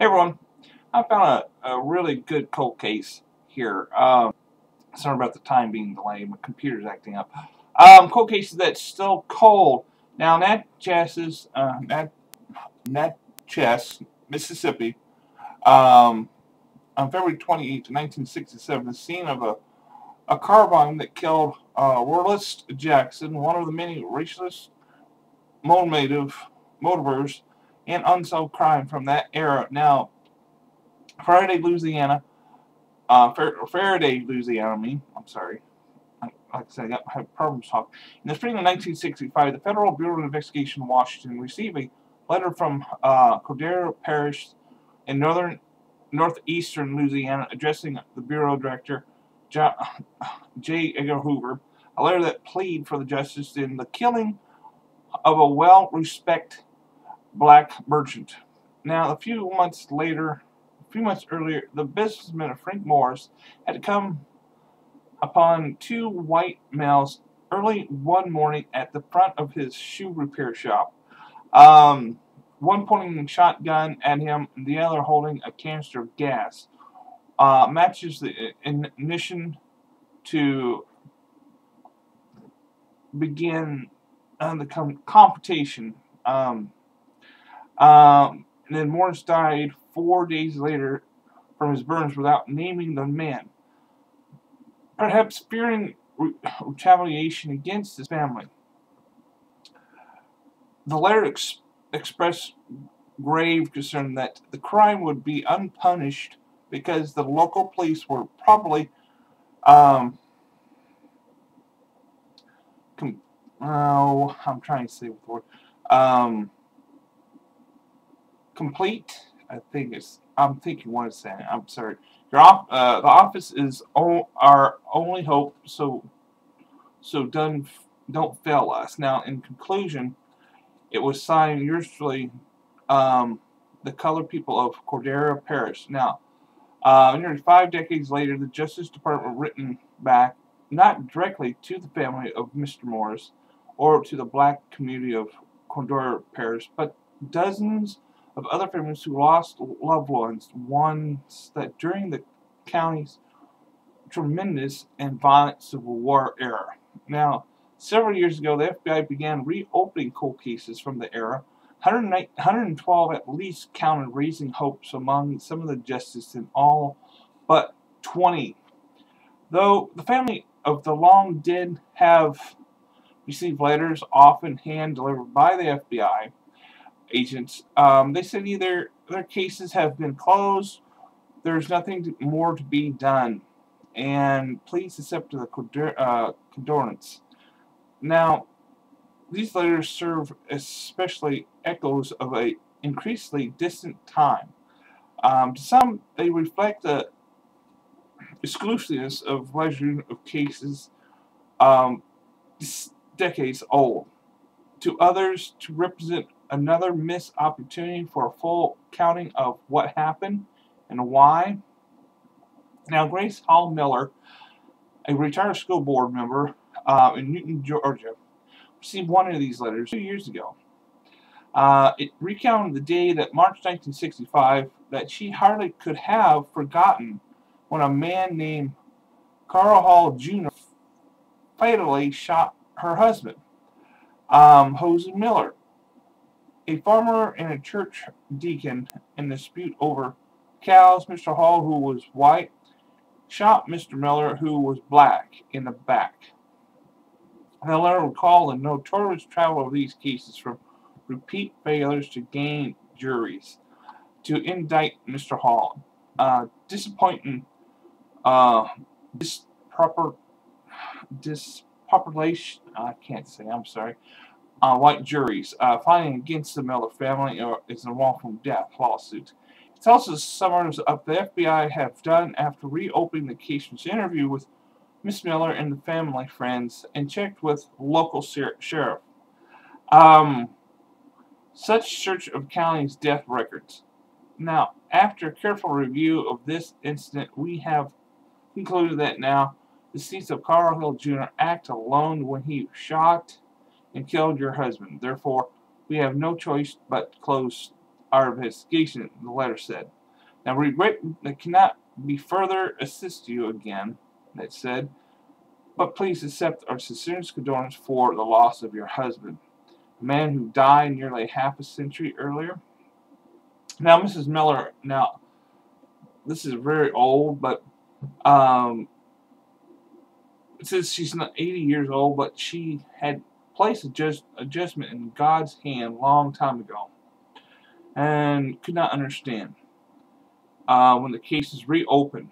Hey everyone, I found a really good cold case here. Sorry about the time being delayed, my computer's acting up. Cold case that's still cold. Now, Natchez, Mississippi, on February 28, 1967, the scene of a car bomb that killed Wallace Jackson, one of the many racist motivers and unsolved crime from that era. Now, Ferriday, Louisiana. Ferriday, Louisiana. I'm sorry. Like I said, I have problems talking. In the spring of 1965, the Federal Bureau of Investigation in Washington received a letter from Concordia Parish in northeastern Louisiana, addressing the Bureau Director J. Edgar Hoover, a letter that pleaded for the justice in the killing of a well-respected black merchant. Now, a few months earlier, the businessman of Frank Morris had come upon two white males early one morning at the front of his shoe repair shop. One pointing a shotgun at him, and the other holding a canister of gas. Matches the ignition to begin the confrontation. And then Morris died 4 days later from his burns without naming the men, perhaps fearing retaliation against his family. The letter expressed grave concern that the crime would be unpunished because the local police were probably I'm trying to say the word complete. I'm thinking what it's saying. I'm sorry. The office is our only hope. So don't fail us. Now, in conclusion, it was signed usually the colored people of Concordia Parish. Now, nearly 5 decades later, the Justice Department written back not directly to the family of Mr. Morris or to the black community of Concordia Parish, but dozens of other families who lost loved ones that during the county's tremendous and violent Civil War era. Now, several years ago, the FBI began reopening cold cases from the era. 112 at least counted, raising hopes among some of the justices in all but 20. Though the family of the long dead have received letters, often hand-delivered by the FBI agents, they said either their cases have been closed, there's nothing more to be done, and please accept the condolence. Now, these letters serve especially echoes of an increasingly distant time. To some, they reflect the exclusiveness of legend of cases decades old. To others, to represent another missed opportunity for a full counting of what happened and why. Now, Grace Hosie Miller, a retired school board member in Newton, Georgia, received one of these letters 2 years ago. It recounted the day that March 1965 that she hardly could have forgotten when a man named Carl Hall Jr. fatally shot her husband, Hosie Miller, a farmer and a church deacon, in a dispute over cows. Mr. Hall, who was white, shot Mr. Miller, who was black, in the back. The letter recalled the notorious travel of these cases from repeat failures to gain juries to indict Mr. Hall. Disappointing dispopulation, I can't say, I'm sorry, white juries finding against the Miller family is a wrongful death lawsuit. It's also summaries up the FBI have done after reopening the case from interview with Miss Miller and the family friends and checked with local sheriff. Such search of county's death records. Now, after careful review of this incident, we have concluded that now the deceased of Carl Hill Jr. acted alone when he shot and killed your husband. Therefore, we have no choice but to close our investigation, the letter said. Now, we regret that cannot be further assist you again, it said, but please accept our sincerest condolences for the loss of your husband, a man who died nearly half a century earlier. Now, Mrs. Miller, now, this is very old, but it says she's not 80 years old, but she had placed adjustment in God's hand a long time ago and could not understand when the case is reopened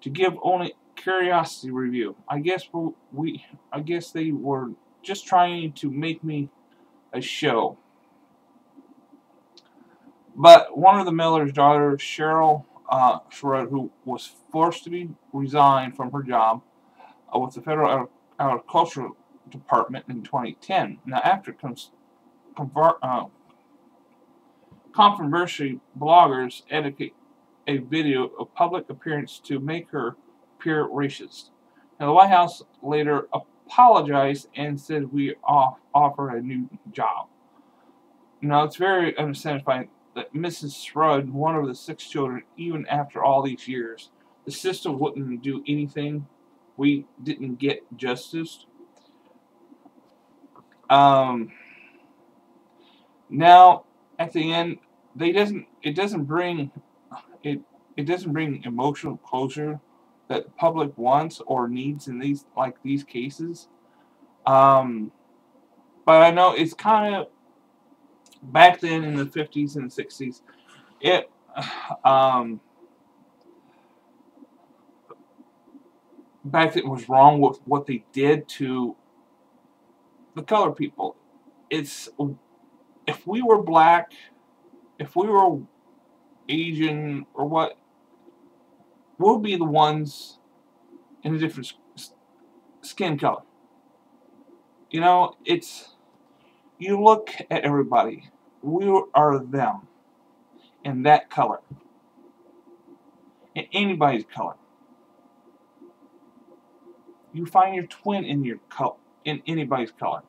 to give only curiosity review. I guess they were just trying to make me a show. But one of the Miller's daughters, Cheryl Sherrod, who was forced to be resigned from her job with the Federal Agricultural Department in 2010. Now, after controversy, bloggers edited a video of public appearance to make her appear racist. Now, the White House later apologized and said we offer a new job. Now, it's very unsatisfying that Mrs. Shrud, one of the 6 children, even after all these years, the system wouldn't do anything. We didn't get justice. Now, at the end, it doesn't bring emotional closure that the public wants or needs in these cases. But I know it's kind of back then in the 50s and 60s. Back then it was wrong with what they did to the colored people. If we were black, if we were Asian or what, we'll be the ones in a different skin color. You know, you look at everybody. We are them in that color. In anybody's color. You find your twin in anybody's color.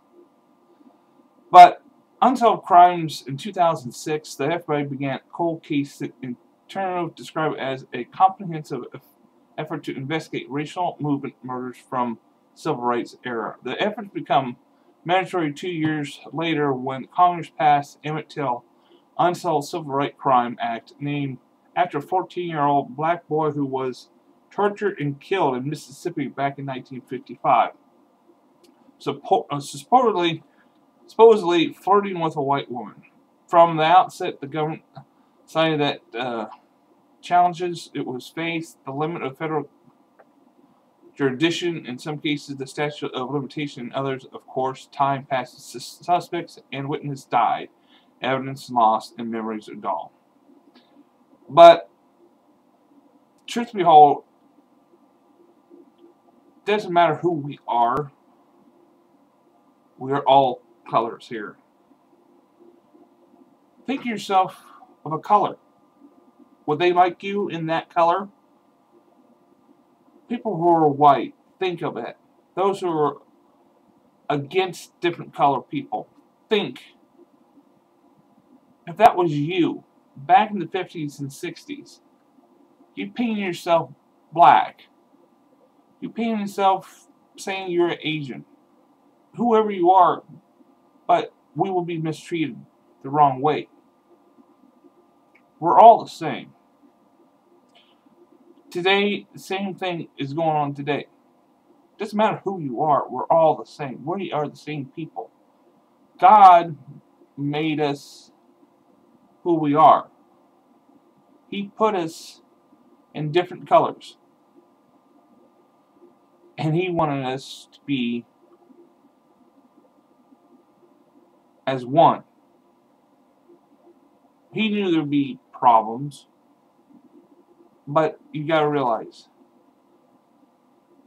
But unsolved crimes in 2006, the FBI began a cold case that internally described as a comprehensive effort to investigate racial movement murders from civil rights era. The efforts become mandatory 2 years later when Congress passed Emmett Till Unsolved Civil Rights Crime Act, named after a 14-year-old black boy who was tortured and killed in Mississippi back in 1955. Supposedly flirting with a white woman. From the outset, the government cited that challenges it was faced, the limit of federal jurisdiction, in some cases the statute of limitation, in others, of course, time passes, suspects and witnesses died, evidence lost, and memories are dull. But, truth be told, it doesn't matter who we are all colors here. Think of yourself of a color. Would they like you in that color? People who are white, think of it. Those who are against different color people, think. If that was you, back in the 50s and 60s, you painted yourself black. You painted yourself saying you're an Asian. Whoever you are, but we will be mistreated the wrong way. We're all the same. Today, the same thing is going on today. Doesn't matter who you are, we're all the same. We are the same people. God made us who we are. He put us in different colors. And He wanted us to be as one. He knew there'd be problems, but you gotta realize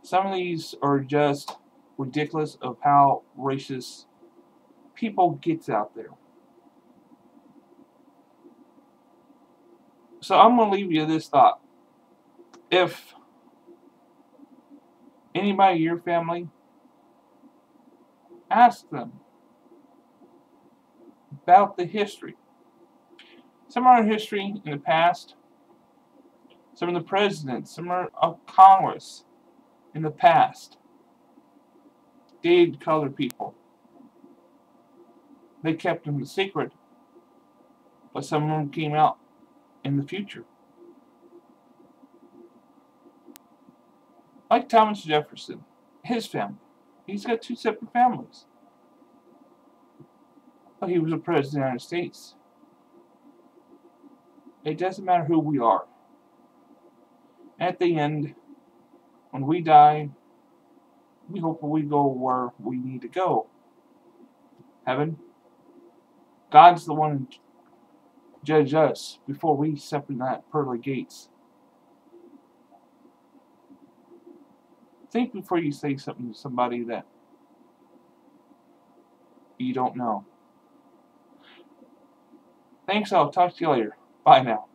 some of these are just ridiculous of how racist people gets out there. So I'm gonna leave you this thought. If anybody in your family, ask them about the history. Some are in history in the past. Some of the presidents. Some are of Congress in the past. Did color people. They kept them a secret. But some of them came out in the future. Like Thomas Jefferson. His family. He's got 2 separate families. But he was a president of the United States. It doesn't matter who we are. At the end, when we die, we hope we go where we need to go. Heaven. God's the one who judges us before we step in that pearly gates. Think before you say something to somebody that you don't know. Thanks, I'll talk to you later. Bye now.